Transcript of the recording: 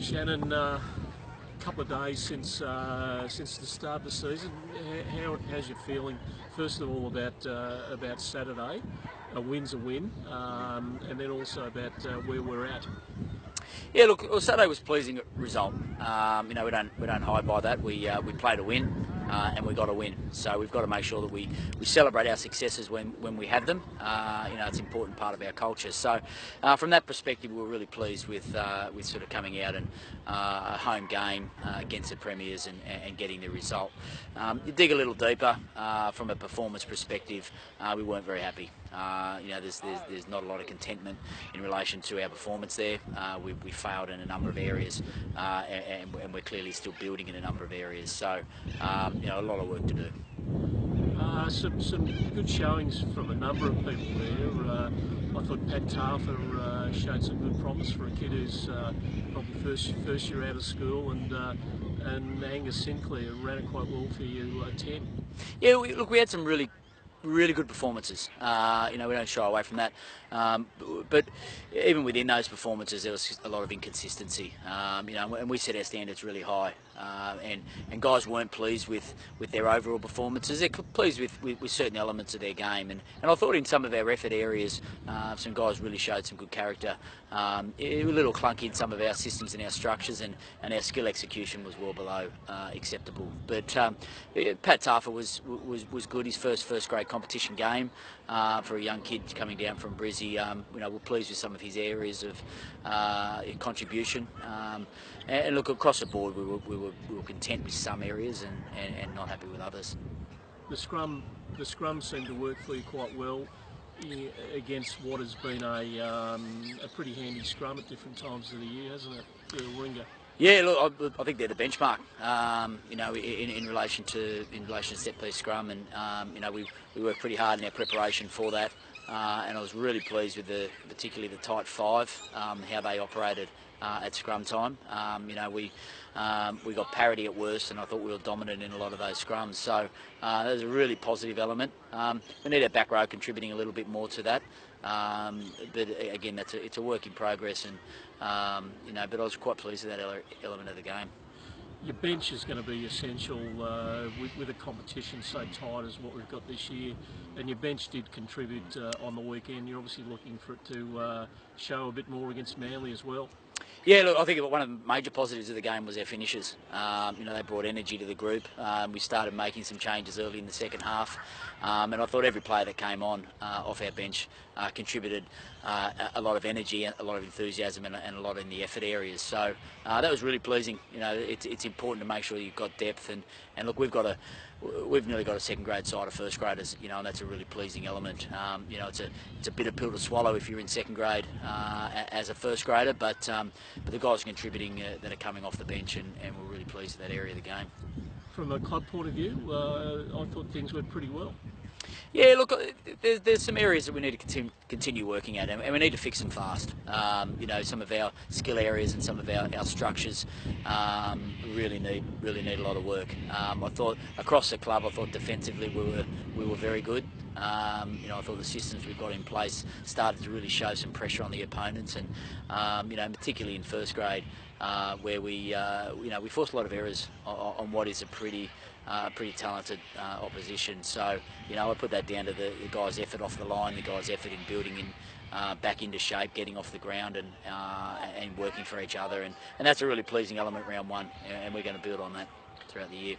Shannon, couple of days since the start of the season. How's your feeling? First of all, about Saturday. A win's a win, and then also about where we're at. Yeah, look, well, Saturday was a pleasing result. We don't hide by that. We played a win, and we got a win. So we've got to make sure that we celebrate our successes when we have them. It's an important part of our culture. So from that perspective, we were really pleased with sort of coming out and a home game against the Premiers and getting the result. You dig a little deeper from a performance perspective. We weren't very happy. There's not a lot of contentment in relation to our performance there. We failed in a number of areas, and we're clearly still building in a number of areas. So, a lot of work to do. Some good showings from a number of people there. I thought Pat Tarfer showed some good promise for a kid who's probably first year out of school, and Angus Sinclair ran it quite well for you, 10. Yeah, we had some really good performances. We don't shy away from that. But even within those performances, there was a lot of inconsistency. And we set our standards really high. And guys weren't pleased with their overall performances. They're pleased with certain elements of their game. And I thought in some of our effort areas, some guys really showed some good character. It was a little clunky in some of our systems and our structures, and our skill execution was well below acceptable. But Pat Tarfer was good. His first grade competition game for a young kid coming down from Brizzy. We're pleased with some of his areas of contribution. And look, across the board, we were content with some areas and not happy with others. The scrum seemed to work for you quite well against what has been a pretty handy scrum at different times of the year, hasn't it? For a winger. Yeah, look, I think they're the benchmark. In relation to set piece scrum, and we worked pretty hard in our preparation for that. And I was really pleased with particularly the tight five, how they operated at scrum time. We got parity at worst, and I thought we were dominant in a lot of those scrums. So that was a really positive element. We need our back row contributing a little bit more to that. But again, it's a work in progress, and but I was quite pleased with that element of the game. Your bench is going to be essential with a competition so tight as what we've got this year, and your bench did contribute on the weekend. You're obviously looking for it to show a bit more against Manly as well. Yeah, look, I think one of the major positives of the game was our finishers. They brought energy to the group. We started making some changes early in the second half, and I thought every player that came on off our bench contributed a lot of energy, a lot of enthusiasm, and a lot in the effort areas. So that was really pleasing. It's important to make sure you've got depth, and look, we've nearly got a second grade side of first graders, and that's a really pleasing element. It's a bitter pill to swallow if you're in second grade as a first grader, but the guys are contributing that are coming off the bench, and we're really pleased with that area of the game. From a club point of view, I thought things went pretty well. Yeah, look, there's some areas that we need to continue working at, and we need to fix them fast. Some of our skill areas and some of our structures really need a lot of work. I thought across the club, defensively we were very good. I thought the systems we've got in place started to really show some pressure on the opponents, and particularly in first grade, where we forced a lot of errors on what is a pretty talented opposition. So I put that down to the guys' effort off the line, the guys' effort in building back into shape, getting off the ground, and working for each other, and that's a really pleasing element round one, and we're going to build on that throughout the year.